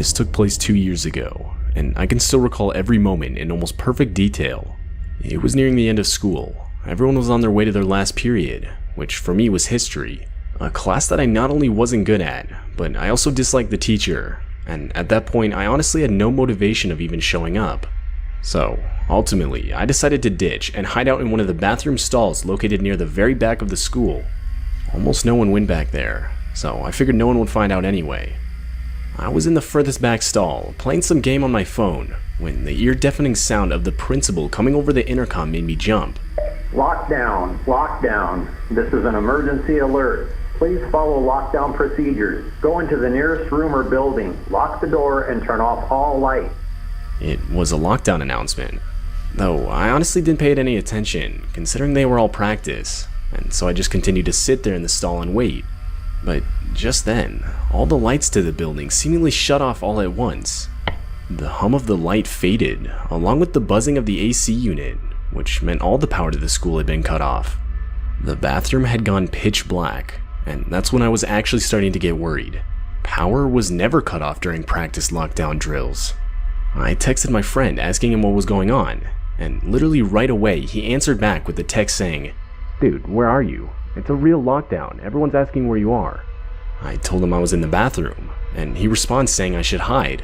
This took place 2 years ago, and I can still recall every moment in almost perfect detail. It was nearing the end of school. Everyone was on their way to their last period, which for me was history, a class that I not only wasn't good at, but I also disliked the teacher, and at that point I honestly had no motivation of even showing up. So, ultimately, I decided to ditch and hide out in one of the bathroom stalls located near the very back of the school. Almost no one went back there, so I figured no one would find out anyway. I was in the furthest back stall, playing some game on my phone, when the ear-deafening sound of the principal coming over the intercom made me jump. Lockdown, lockdown. This is an emergency alert. Please follow lockdown procedures. Go into the nearest room or building, lock the door, and turn off all lights. It was a lockdown announcement, though I honestly didn't pay it any attention, considering they were all practice, and so I just continued to sit there in the stall and wait. But just then, all the lights to the building seemingly shut off all at once. The hum of the light faded, along with the buzzing of the AC unit, which meant all the power to the school had been cut off. The bathroom had gone pitch black, and that's when I was actually starting to get worried. Power was never cut off during practice lockdown drills. I texted my friend asking him what was going on, and literally right away he answered back with a text saying, "Dude, where are you? It's a real lockdown. Everyone's asking where you are." I told him I was in the bathroom, and he responds saying I should hide.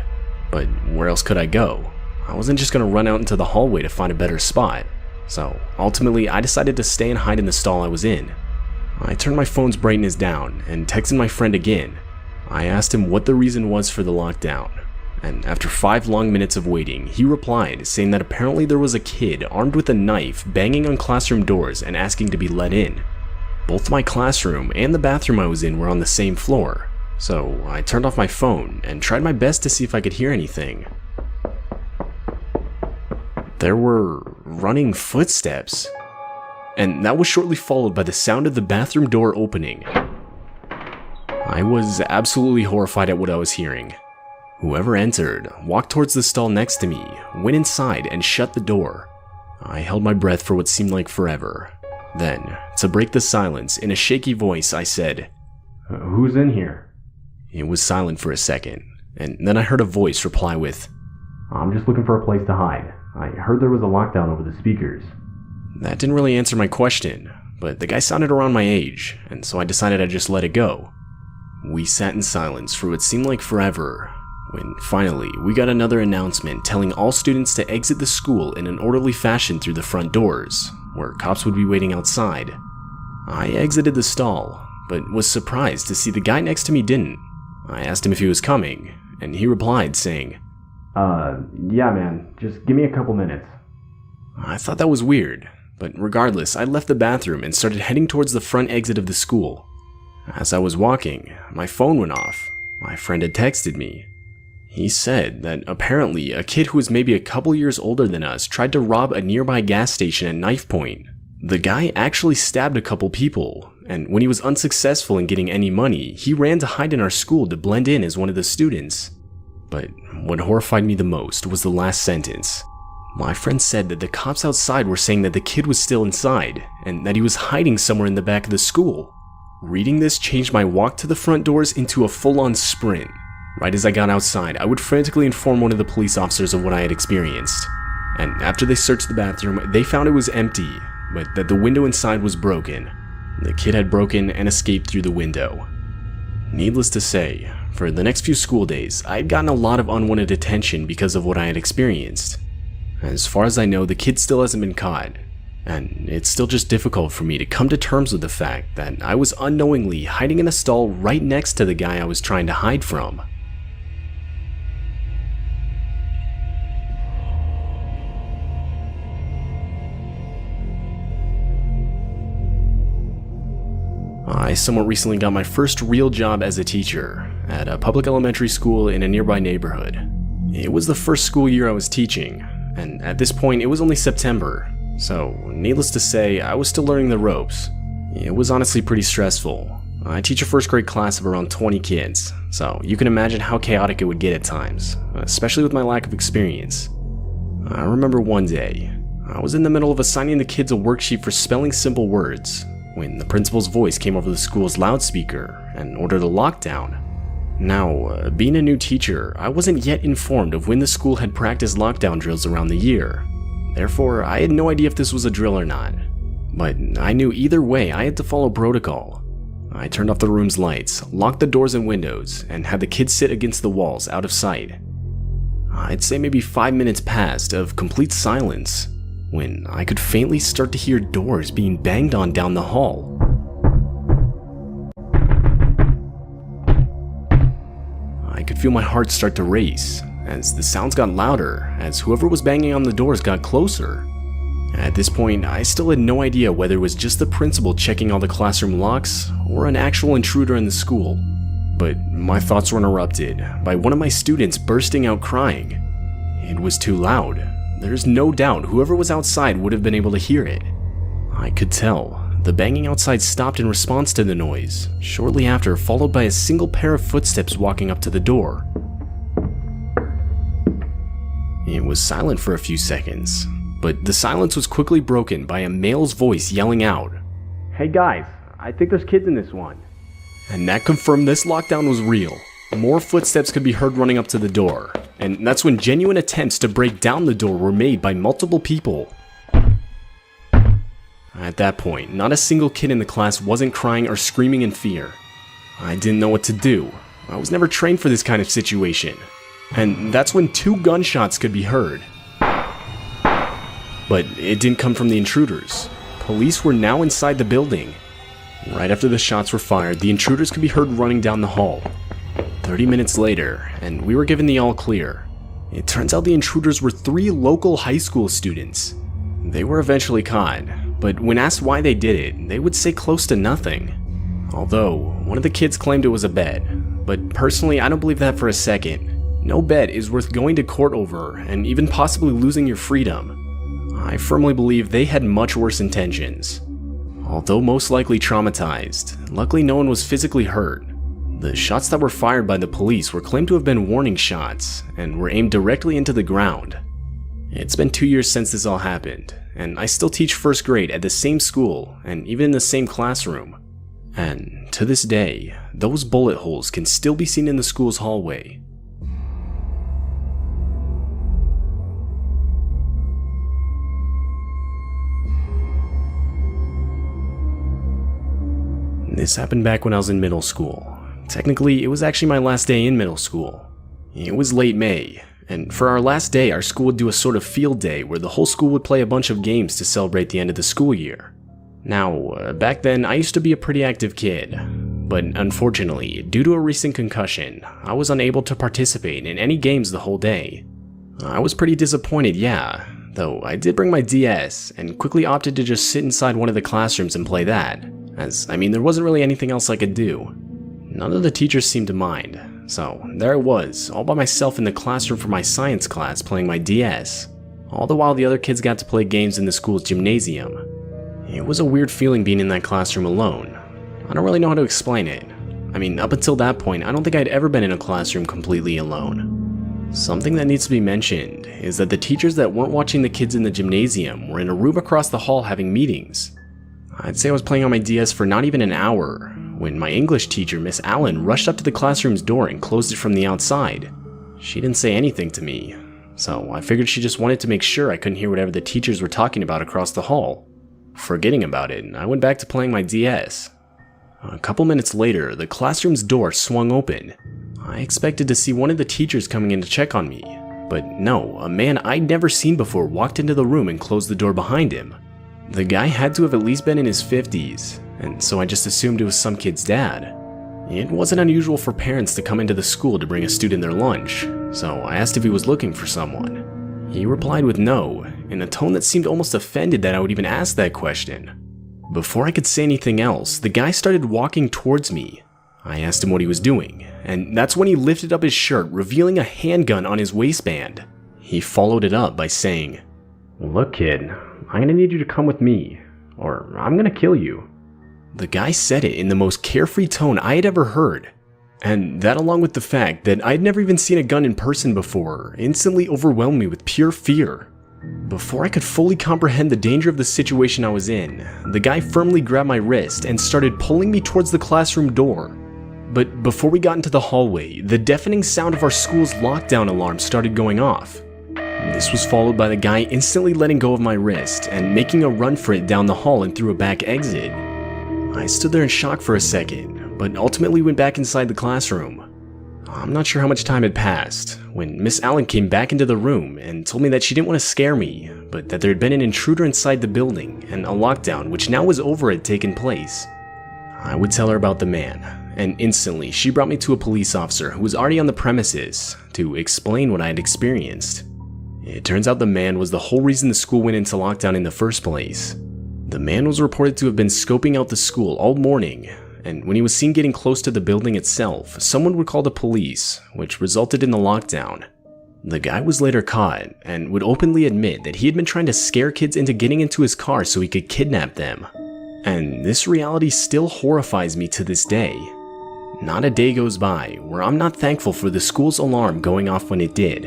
But where else could I go? I wasn't just going to run out into the hallway to find a better spot. So ultimately, I decided to stay and hide in the stall I was in. I turned my phone's brightness down and texted my friend again. I asked him what the reason was for the lockdown, and after 5 long minutes of waiting, he replied saying that apparently there was a kid armed with a knife banging on classroom doors and asking to be let in. Both my classroom and the bathroom I was in were on the same floor, so I turned off my phone and tried my best to see if I could hear anything. There were running footsteps, and that was shortly followed by the sound of the bathroom door opening. I was absolutely horrified at what I was hearing. Whoever entered walked towards the stall next to me, went inside, and shut the door. I held my breath for what seemed like forever. Then, to break the silence, in a shaky voice, I said, "Who's in here?" It was silent for a second, and then I heard a voice reply with, "I'm just looking for a place to hide. I heard there was a lockdown over the speakers." That didn't really answer my question, but the guy sounded around my age, and so I decided I'd just let it go. We sat in silence for what seemed like forever, when finally we got another announcement telling all students to exit the school in an orderly fashion through the front doors, where cops would be waiting outside. I exited the stall, but was surprised to see the guy next to me didn't. I asked him if he was coming, and he replied saying, Yeah man, just give me a couple minutes." I thought that was weird, but regardless, I left the bathroom and started heading towards the front exit of the school. As I was walking, my phone went off. My friend had texted me. He said that apparently a kid who was maybe a couple years older than us tried to rob a nearby gas station at knife point. The guy actually stabbed a couple people, and when he was unsuccessful in getting any money, he ran to hide in our school to blend in as one of the students. But what horrified me the most was the last sentence. My friend said that the cops outside were saying that the kid was still inside, and that he was hiding somewhere in the back of the school. Reading this changed my walk to the front doors into a full-on sprint. Right as I got outside, I would frantically inform one of the police officers of what I had experienced. And after they searched the bathroom, they found it was empty, but that the window inside was broken. The kid had broken and escaped through the window. Needless to say, for the next few school days, I had gotten a lot of unwanted attention because of what I had experienced. As far as I know, the kid still hasn't been caught, and it's still just difficult for me to come to terms with the fact that I was unknowingly hiding in a stall right next to the guy I was trying to hide from. I somewhat recently got my first real job as a teacher at a public elementary school in a nearby neighborhood. It was the first school year I was teaching, and at this point it was only September, so needless to say, I was still learning the ropes. It was honestly pretty stressful. I teach a first grade class of around 20 kids, so you can imagine how chaotic it would get at times, especially with my lack of experience. I remember one day, I was in the middle of assigning the kids a worksheet for spelling simple words, when the principal's voice came over the school's loudspeaker and ordered a lockdown. Now, being a new teacher, I wasn't yet informed of when the school had practiced lockdown drills around the year. Therefore, I had no idea if this was a drill or not. But I knew either way I had to follow protocol. I turned off the room's lights, locked the doors and windows, and had the kids sit against the walls out of sight. I'd say maybe 5 minutes passed of complete silence when I could faintly start to hear doors being banged on down the hall. I could feel my heart start to race as the sounds got louder as whoever was banging on the doors got closer. At this point, I still had no idea whether it was just the principal checking all the classroom locks or an actual intruder in the school. But my thoughts were interrupted by one of my students bursting out crying. It was too loud. There's no doubt whoever was outside would have been able to hear it. I could tell. The banging outside stopped in response to the noise, shortly after followed by a single pair of footsteps walking up to the door. It was silent for a few seconds, but the silence was quickly broken by a male's voice yelling out, "Hey guys, I think there's kids in this one." And that confirmed this lockdown was real. More footsteps could be heard running up to the door, and that's when genuine attempts to break down the door were made by multiple people. At that point, not a single kid in the class wasn't crying or screaming in fear. I didn't know what to do. I was never trained for this kind of situation. And that's when 2 gunshots could be heard. But it didn't come from the intruders. Police were now inside the building. Right after the shots were fired, the intruders could be heard running down the hall. 30 minutes later, and we were given the all clear. It turns out the intruders were 3 local high school students. They were eventually caught, but when asked why they did it, they would say close to nothing. Although, one of the kids claimed it was a bet, but personally I don't believe that for a second. No bet is worth going to court over and even possibly losing your freedom. I firmly believe they had much worse intentions. Although most likely traumatized, luckily no one was physically hurt. The shots that were fired by the police were claimed to have been warning shots and were aimed directly into the ground. It's been 2 years since this all happened, and I still teach first grade at the same school and even in the same classroom. And to this day, those bullet holes can still be seen in the school's hallway. This happened back when I was in middle school. Technically, it was actually my last day in middle school. It was late May, and for our last day, our school would do a sort of field day where the whole school would play a bunch of games to celebrate the end of the school year. Now, back then, I used to be a pretty active kid, but unfortunately, due to a recent concussion, I was unable to participate in any games the whole day. I was pretty disappointed, yeah, though I did bring my DS and quickly opted to just sit inside one of the classrooms and play that. As, there wasn't really anything else I could do. None of the teachers seemed to mind, so there I was, all by myself in the classroom for my science class playing my DS, all the while the other kids got to play games in the school's gymnasium. It was a weird feeling being in that classroom alone. I don't really know how to explain it. Up until that point, I don't think I'd ever been in a classroom completely alone. Something that needs to be mentioned is that the teachers that weren't watching the kids in the gymnasium were in a room across the hall having meetings. I'd say I was playing on my DS for not even an hour when my English teacher, Miss Allen, rushed up to the classroom's door and closed it from the outside. She didn't say anything to me, so I figured she just wanted to make sure I couldn't hear whatever the teachers were talking about across the hall. Forgetting about it, I went back to playing my DS. A couple minutes later, the classroom's door swung open. I expected to see one of the teachers coming in to check on me, but no, a man I'd never seen before walked into the room and closed the door behind him. The guy had to have at least been in his 50s, and so I just assumed it was some kid's dad. It wasn't unusual for parents to come into the school to bring a student their lunch, so I asked if he was looking for someone. He replied with no, in a tone that seemed almost offended that I would even ask that question. Before I could say anything else, the guy started walking towards me. I asked him what he was doing, and that's when he lifted up his shirt, revealing a handgun on his waistband. He followed it up by saying, "Look kid, I'm gonna need you to come with me, or I'm gonna kill you." The guy said it in the most carefree tone I had ever heard, and that along with the fact that I'd never even seen a gun in person before instantly overwhelmed me with pure fear. Before I could fully comprehend the danger of the situation I was in, the guy firmly grabbed my wrist and started pulling me towards the classroom door. But before we got into the hallway, the deafening sound of our school's lockdown alarm started going off. This was followed by the guy instantly letting go of my wrist and making a run for it down the hall and through a back exit. I stood there in shock for a second, but ultimately went back inside the classroom. I'm not sure how much time had passed when Miss Allen came back into the room and told me that she didn't want to scare me, but that there had been an intruder inside the building and a lockdown which now was over had taken place. I would tell her about the man, and instantly she brought me to a police officer who was already on the premises to explain what I had experienced. It turns out the man was the whole reason the school went into lockdown in the first place. The man was reported to have been scoping out the school all morning, and when he was seen getting close to the building itself, someone would call the police, which resulted in the lockdown. The guy was later caught and would openly admit that he had been trying to scare kids into getting into his car so he could kidnap them. And this reality still horrifies me to this day. Not a day goes by where I'm not thankful for the school's alarm going off when it did.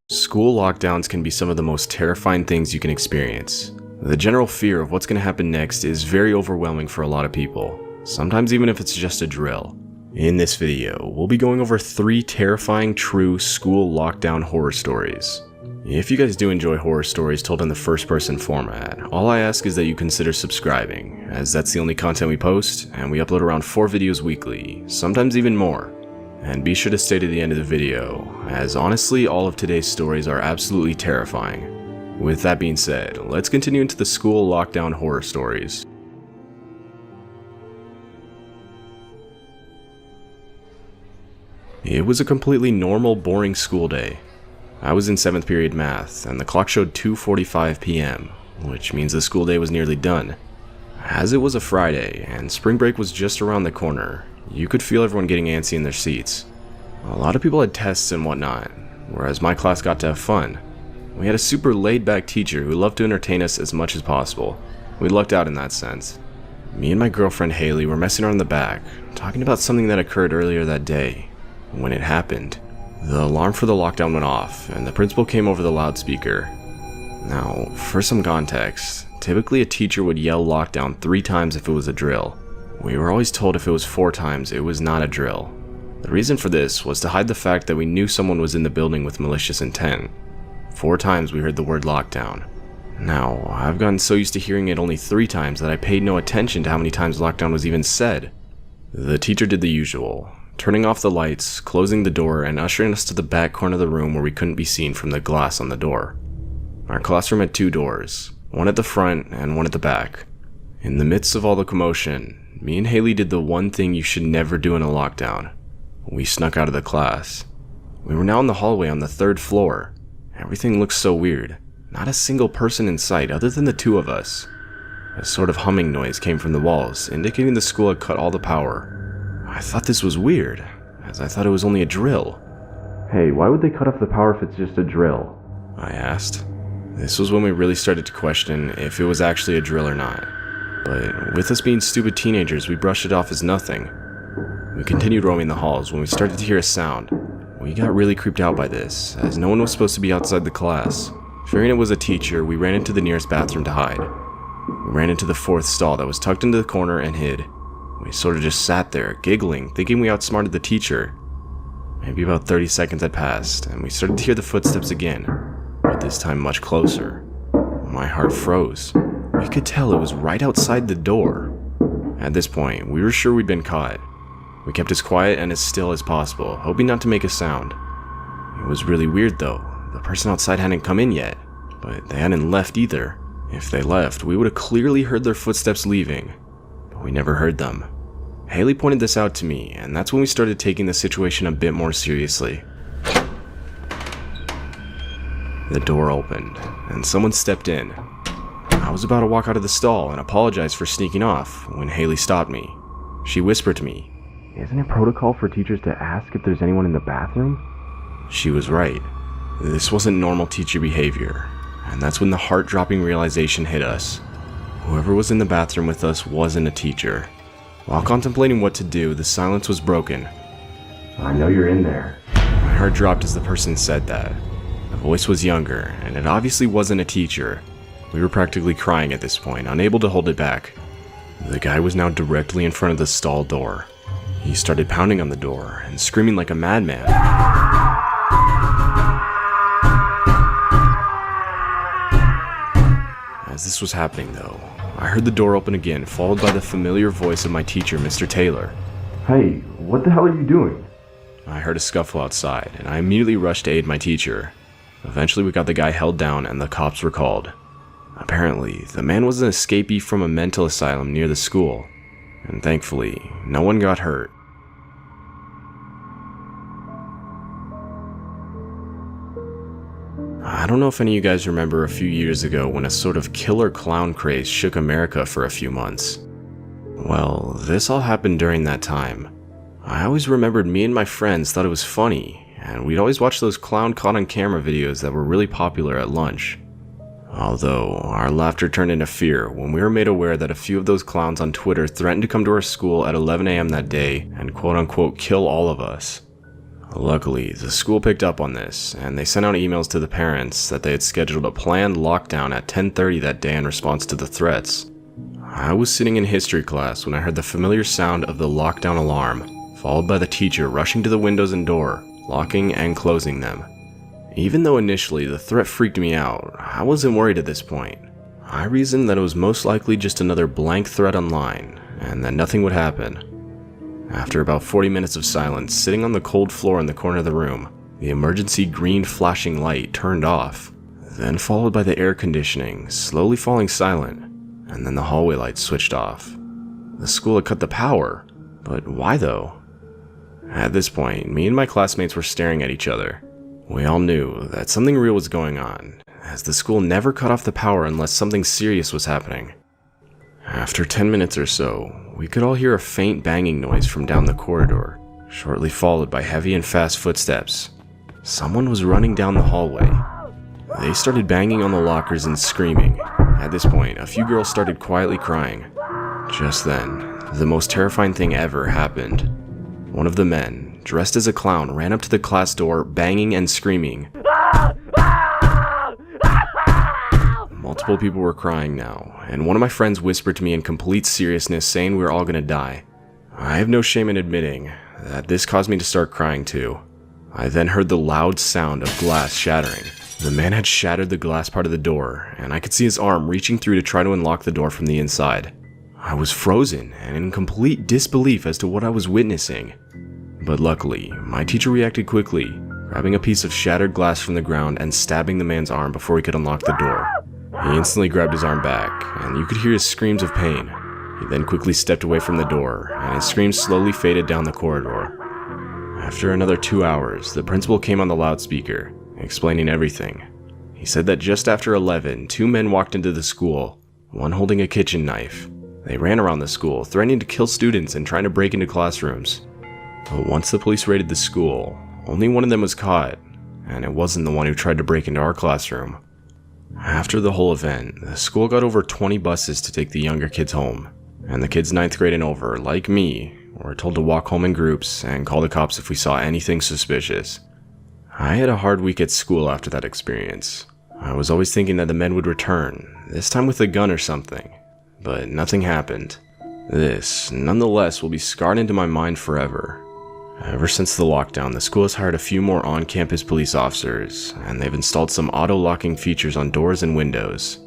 School lockdowns can be some of the most terrifying things you can experience. The general fear of what's going to happen next is very overwhelming for a lot of people, sometimes even if it's just a drill. In this video, we'll be going over 3 terrifying true school lockdown horror stories. If you guys do enjoy horror stories told in the first-person format, all I ask is that you consider subscribing, as that's the only content we post, and we upload around 4 videos weekly, sometimes even more. And be sure to stay to the end of the video, as honestly all of today's stories are absolutely terrifying. With that being said, let's continue into the school lockdown horror stories. It was a completely normal, boring school day. I was in 7th period math, and the clock showed 2:45 p.m., which means the school day was nearly done. As it was a Friday, and spring break was just around the corner, you could feel everyone getting antsy in their seats. A lot of people had tests and whatnot, whereas my class got to have fun. We had a super laid-back teacher who loved to entertain us as much as possible. We lucked out in that sense. Me and my girlfriend Haley were messing around in the back, talking about something that occurred earlier that day. When it happened, the alarm for the lockdown went off, and the principal came over the loudspeaker. Now, for some context, typically a teacher would yell lockdown 3 times if it was a drill. We were always told if it was 4 times, it was not a drill. The reason for this was to hide the fact that we knew someone was in the building with malicious intent. 4 times we heard the word lockdown. Now, I've gotten so used to hearing it only 3 times that I paid no attention to how many times lockdown was even said. The teacher did the usual, turning off the lights, closing the door, and ushering us to the back corner of the room where we couldn't be seen from the glass on the door. Our classroom had 2 doors, one at the front and one at the back. In the midst of all the commotion, me and Haley did the one thing you should never do in a lockdown. We snuck out of the class. We were now in the hallway on the 3rd floor. Everything looked so weird. Not a single person in sight other than the 2 of us. A sort of humming noise came from the walls, indicating the school had cut all the power. I thought this was weird, as I thought it was only a drill. "Hey, why would they cut off the power if it's just a drill?" I asked. This was when we really started to question if it was actually a drill or not. But with us being stupid teenagers, we brushed it off as nothing. We continued roaming the halls when we started to hear a sound. We got really creeped out by this, as no one was supposed to be outside the class. Fearing it was a teacher, we ran into the nearest bathroom to hide. We ran into the 4th stall that was tucked into the corner and hid. We sort of just sat there, giggling, thinking we outsmarted the teacher. Maybe about 30 seconds had passed, and we started to hear the footsteps again, but this time much closer. My heart froze. We could tell it was right outside the door. At this point, we were sure we'd been caught. We kept as quiet and as still as possible, hoping not to make a sound. It was really weird though. The person outside hadn't come in yet, but they hadn't left either. If they left, we would have clearly heard their footsteps leaving, but we never heard them. Haley pointed this out to me, and that's when we started taking the situation a bit more seriously. The door opened, and someone stepped in. I was about to walk out of the stall and apologize for sneaking off when Haley stopped me. She whispered to me, "Isn't it protocol for teachers to ask if there's anyone in the bathroom?" She was right. This wasn't normal teacher behavior, and that's when the heart-dropping realization hit us. Whoever was in the bathroom with us wasn't a teacher. While contemplating what to do, the silence was broken. "I know you're in there." My heart dropped as the person said that. The voice was younger, and it obviously wasn't a teacher. We were practically crying at this point, unable to hold it back. The guy was now directly in front of the stall door. He started pounding on the door and screaming like a madman. As this was happening though, I heard the door open again, followed by the familiar voice of my teacher, Mr. Taylor. Hey, what the hell are you doing? I heard a scuffle outside, and I immediately rushed to aid my teacher. Eventually we got the guy held down and the cops were called. Apparently, the man was an escapee from a mental asylum near the school, and thankfully, no one got hurt. I don't know if any of you guys remember a few years ago when a sort of killer clown craze shook America for a few months. Well, this all happened during that time. I always remembered me and my friends thought it was funny, and we'd always watch those clown caught on camera videos that were really popular at lunch. Although, our laughter turned into fear when we were made aware that a few of those clowns on Twitter threatened to come to our school at 11 a.m. that day and quote-unquote kill all of us. Luckily, the school picked up on this, and they sent out emails to the parents that they had scheduled a planned lockdown at 10:30 that day in response to the threats. I was sitting in history class when I heard the familiar sound of the lockdown alarm, followed by the teacher rushing to the windows and door, locking and closing them. Even though initially the threat freaked me out, I wasn't worried at this point. I reasoned that it was most likely just another blank threat online, and that nothing would happen. After about 40 minutes of silence, sitting on the cold floor in the corner of the room, the emergency green flashing light turned off, then followed by the air conditioning slowly falling silent, and then the hallway lights switched off. The school had cut the power, but why though? At this point, me and my classmates were staring at each other. We all knew that something real was going on, as the school never cut off the power unless something serious was happening. After 10 minutes or so, we could all hear a faint banging noise from down the corridor, shortly followed by heavy and fast footsteps. Someone was running down the hallway. They started banging on the lockers and screaming. At this point, a few girls started quietly crying. Just then, the most terrifying thing ever happened. One of the men, dressed as a clown, ran up to the class door, banging and screaming. Multiple people were crying now, and one of my friends whispered to me in complete seriousness, saying we were all gonna die. I have no shame in admitting that this caused me to start crying too. I then heard the loud sound of glass shattering. The man had shattered the glass part of the door, and I could see his arm reaching through to try to unlock the door from the inside. I was frozen and in complete disbelief as to what I was witnessing. But luckily, my teacher reacted quickly, grabbing a piece of shattered glass from the ground and stabbing the man's arm before he could unlock the door. He instantly grabbed his arm back, and you could hear his screams of pain. He then quickly stepped away from the door, and his screams slowly faded down the corridor. After another 2 hours, the principal came on the loudspeaker, explaining everything. He said that just after 11, 2 men walked into the school, one holding a kitchen knife. They ran around the school, threatening to kill students and trying to break into classrooms. But once the police raided the school, only one of them was caught, and it wasn't the one who tried to break into our classroom. After the whole event, the school got over 20 buses to take the younger kids home, and the kids 9th grade and over, like me, were told to walk home in groups and call the cops if we saw anything suspicious. I had a hard week at school after that experience. I was always thinking that the men would return, this time with a gun or something, but nothing happened. This, nonetheless, will be scarred into my mind forever. Ever since the lockdown, the school has hired a few more on-campus police officers, and they've installed some auto-locking features on doors and windows.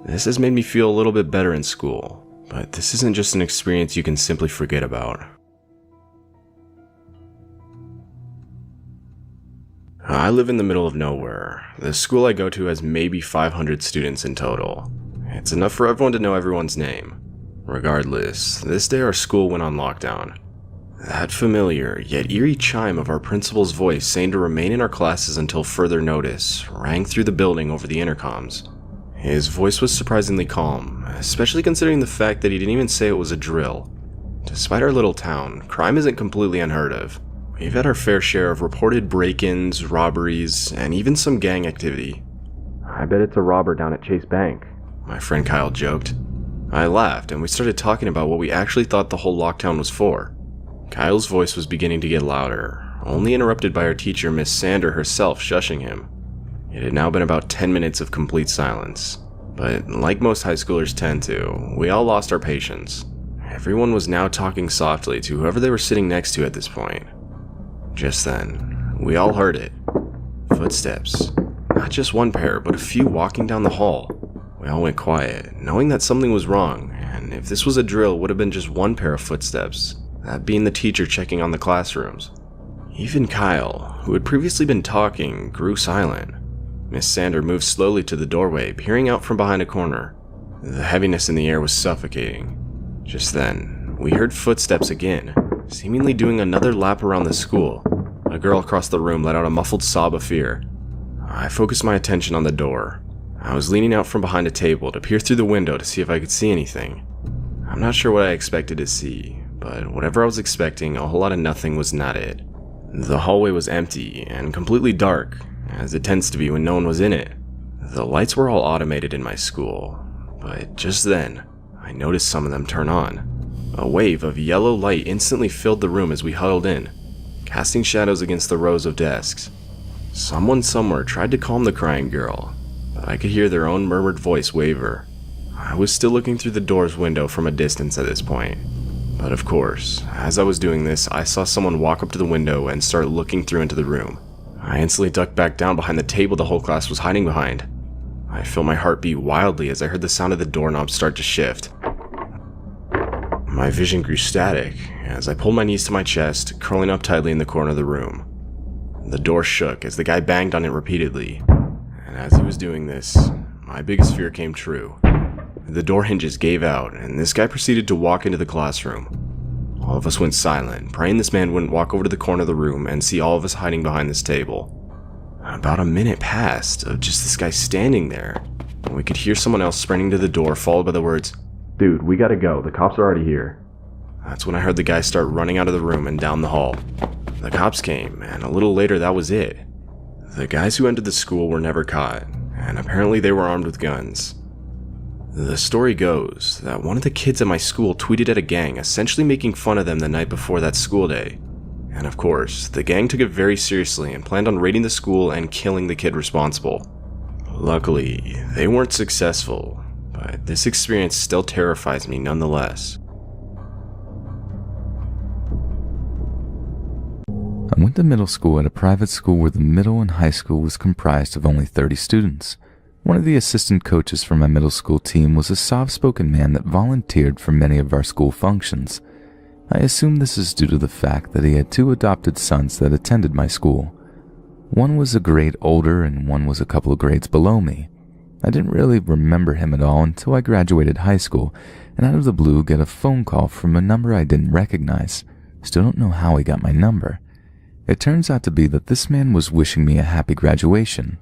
This has made me feel a little bit better in school, but this isn't just an experience you can simply forget about. I live in the middle of nowhere. The school I go to has maybe 500 students in total. It's enough for everyone to know everyone's name. Regardless, this day our school went on lockdown. That familiar, yet eerie chime of our principal's voice saying to remain in our classes until further notice rang through the building over the intercoms. His voice was surprisingly calm, especially considering the fact that he didn't even say it was a drill. Despite our little town, crime isn't completely unheard of. We've had our fair share of reported break-ins, robberies, and even some gang activity. "I bet it's a robber down at Chase Bank," my friend Kyle joked. I laughed, and we started talking about what we actually thought the whole lockdown was for. Kyle's voice was beginning to get louder, only interrupted by our teacher, Miss Sander herself, shushing him. It had now been about 10 minutes of complete silence, but like most high schoolers tend to, we all lost our patience. Everyone was now talking softly to whoever they were sitting next to at this point. Just then, we all heard it. Footsteps. Not just one pair, but a few walking down the hall. We all went quiet, knowing that something was wrong, and if this was a drill, it would have been just one pair of footsteps, that being the teacher checking on the classrooms. Even Kyle, who had previously been talking, grew silent. Miss Sander moved slowly to the doorway, peering out from behind a corner. The heaviness in the air was suffocating. Just then, we heard footsteps again, seemingly doing another lap around the school. A girl across the room let out a muffled sob of fear. I focused my attention on the door. I was leaning out from behind a table to peer through the window to see if I could see anything. I'm not sure what I expected to see, but whatever I was expecting, a whole lot of nothing was not it. The hallway was empty and completely dark, as it tends to be when no one was in it. The lights were all automated in my school, but just then, I noticed some of them turn on. A wave of yellow light instantly filled the room as we huddled in, casting shadows against the rows of desks. Someone somewhere tried to calm the crying girl, but I could hear their own murmured voice waver. I was still looking through the door's window from a distance at this point. But of course, as I was doing this, I saw someone walk up to the window and start looking through into the room. I instantly ducked back down behind the table the whole class was hiding behind. I felt my heart beat wildly as I heard the sound of the doorknob start to shift. My vision grew static as I pulled my knees to my chest, curling up tightly in the corner of the room. The door shook as the guy banged on it repeatedly, and as he was doing this, my biggest fear came true. The door hinges gave out, and this guy proceeded to walk into the classroom. All of us went silent, praying this man wouldn't walk over to the corner of the room and see all of us hiding behind this table. About a minute passed of just this guy standing there, and we could hear someone else sprinting to the door, followed by the words, Dude, we gotta go. The cops are already here. That's when I heard the guy start running out of the room and down the hall. The cops came, and a little later that was it. The guys who entered the school were never caught, and apparently they were armed with guns. The story goes that one of the kids at my school tweeted at a gang, essentially making fun of them the night before that school day. And of course, the gang took it very seriously and planned on raiding the school and killing the kid responsible. Luckily, they weren't successful, but this experience still terrifies me nonetheless. I went to middle school at a private school where the middle and high school was comprised of only 30 students. One of the assistant coaches for my middle school team was a soft-spoken man that volunteered for many of our school functions. I assume this is due to the fact that he had 2 adopted sons that attended my school. One was a grade older and one was a couple of grades below me. I didn't really remember him at all until I graduated high school and out of the blue get a phone call from a number I didn't recognize. Still don't know how he got my number. It turns out to be that this man was wishing me a happy graduation.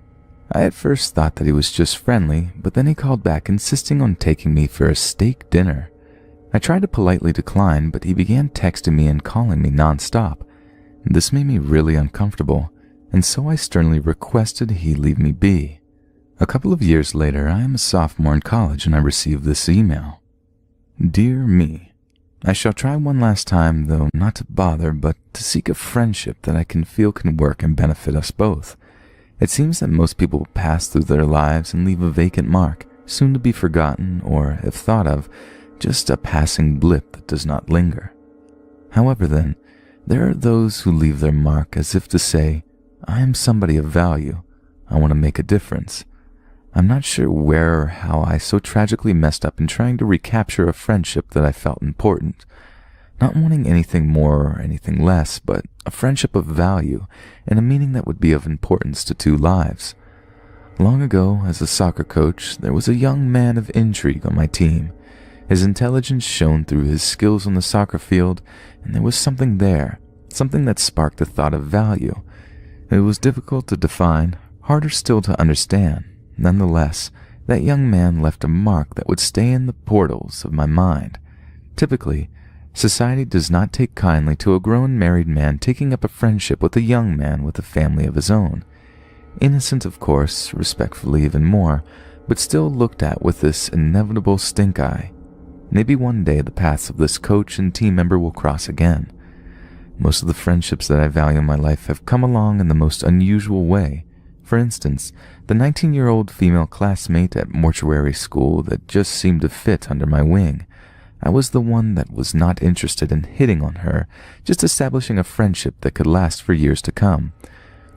I at first thought that he was just friendly, but then he called back insisting on taking me for a steak dinner. I tried to politely decline, but he began texting me and calling me nonstop. This made me really uncomfortable, and so I sternly requested he leave me be. A couple of years later, I am a sophomore in college and I received this email. Dear me, I shall try one last time, though not to bother, but to seek a friendship that I can feel can work and benefit us both. It seems that most people pass through their lives and leave a vacant mark, soon to be forgotten, or, if thought of, just a passing blip that does not linger. However then, there are those who leave their mark as if to say, I am somebody of value, I want to make a difference. I'm not sure where or how I so tragically messed up in trying to recapture a friendship that I felt important. Not wanting anything more or anything less, but a friendship of value and a meaning that would be of importance to 2 lives. Long ago, as a soccer coach, there was a young man of intrigue on my team. His intelligence shone through his skills on the soccer field, and there was something there, something that sparked a thought of value. It was difficult to define, harder still to understand. Nonetheless, that young man left a mark that would stay in the portals of my mind. Typically, society does not take kindly to a grown married man taking up a friendship with a young man with a family of his own. Innocent, of course, respectfully even more, but still looked at with this inevitable stink eye. Maybe one day the paths of this coach and team member will cross again. Most of the friendships that I value in my life have come along in the most unusual way. For instance, the 19-year-old female classmate at mortuary school that just seemed to fit under my wing. I was the one that was not interested in hitting on her, just establishing a friendship that could last for years to come.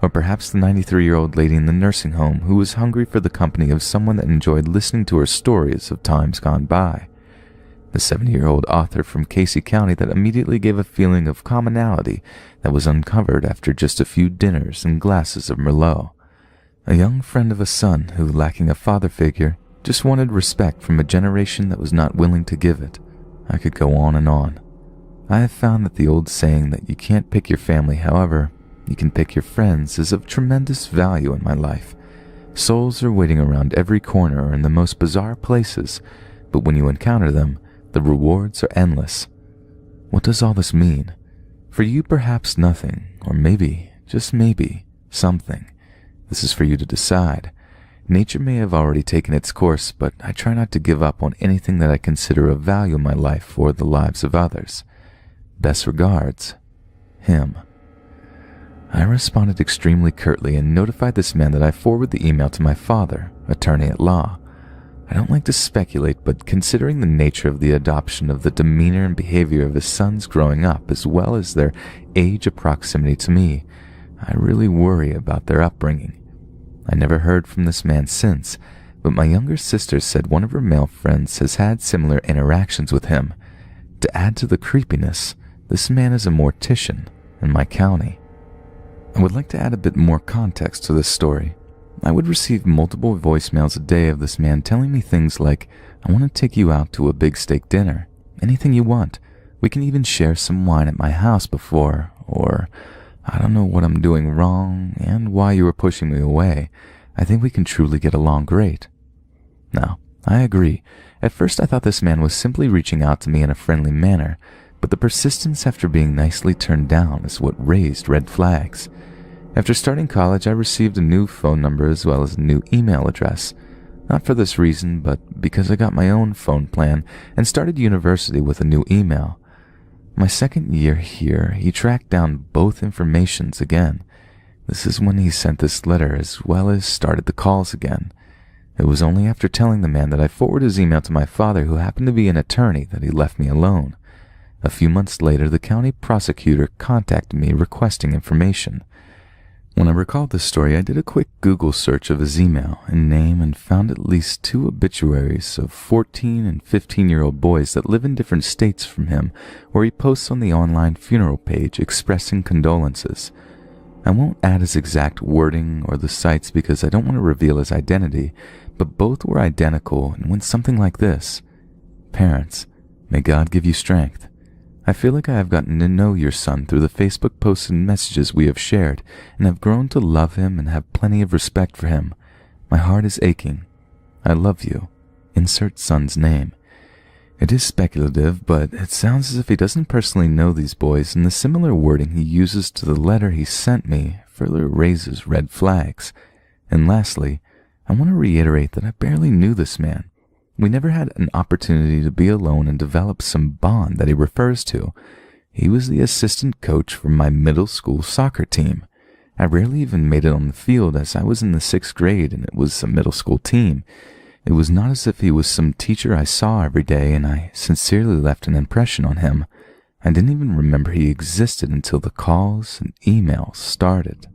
Or perhaps the 93-year-old lady in the nursing home who was hungry for the company of someone that enjoyed listening to her stories of times gone by. The 70-year-old author from Casey County that immediately gave a feeling of commonality that was uncovered after just a few dinners and glasses of Merlot. A young friend of a son who, lacking a father figure, just wanted respect from a generation that was not willing to give it. I could go on and on. I have found that the old saying that you can't pick your family, however, you can pick your friends is of tremendous value in my life. Souls are waiting around every corner or in the most bizarre places, but when you encounter them, the rewards are endless. What does all this mean? For you, perhaps nothing, or maybe, just maybe, something. This is for you to decide. Nature may have already taken its course, but I try not to give up on anything that I consider of value in my life or the lives of others. Best regards, him. I responded extremely curtly and notified this man that I forward the email to my father, attorney at law. I don't like to speculate, but considering the nature of the adoption of the demeanor and behavior of his sons growing up, as well as their age of proximity to me, I really worry about their upbringing. I never heard from this man since, but my younger sister said one of her male friends has had similar interactions with him. To add to the creepiness, this man is a mortician in my county. I would like to add a bit more context to this story. I would receive multiple voicemails a day of this man telling me things like, I want to take you out to a big steak dinner. Anything you want. We can even share some wine at my house before, or I don't know what I'm doing wrong and why you were pushing me away. I think we can truly get along great. Now, I agree. At first I thought this man was simply reaching out to me in a friendly manner, but the persistence after being nicely turned down is what raised red flags. After starting college, I received a new phone number as well as a new email address. Not for this reason, but because I got my own phone plan and started university with a new email. My second year here, he tracked down both informations again. This is when he sent this letter as well as started the calls again. It was only after telling the man that I forwarded his email to my father, who happened to be an attorney, that he left me alone. A few months later, the county prosecutor contacted me requesting information. When I recalled this story, I did a quick Google search of his email and name and found at least 2 obituaries of 14 and 15-year-old boys that live in different states from him, where he posts on the online funeral page expressing condolences. I won't add his exact wording or the sites because I don't want to reveal his identity, but both were identical and went something like this. Parents, may God give you strength. I feel like I have gotten to know your son through the Facebook posts and messages we have shared, and have grown to love him and have plenty of respect for him. My heart is aching. I love you. Insert son's name. It is speculative, but it sounds as if he doesn't personally know these boys, and the similar wording he uses to the letter he sent me further raises red flags. And lastly, I want to reiterate that I barely knew this man. We never had an opportunity to be alone and develop some bond that he refers to. He was the assistant coach for my middle school soccer team. I rarely even made it on the field, as I was in the 6th grade and it was a middle school team. It was not as if he was some teacher I saw every day, and I sincerely left an impression on him. I didn't even remember he existed until the calls and emails started.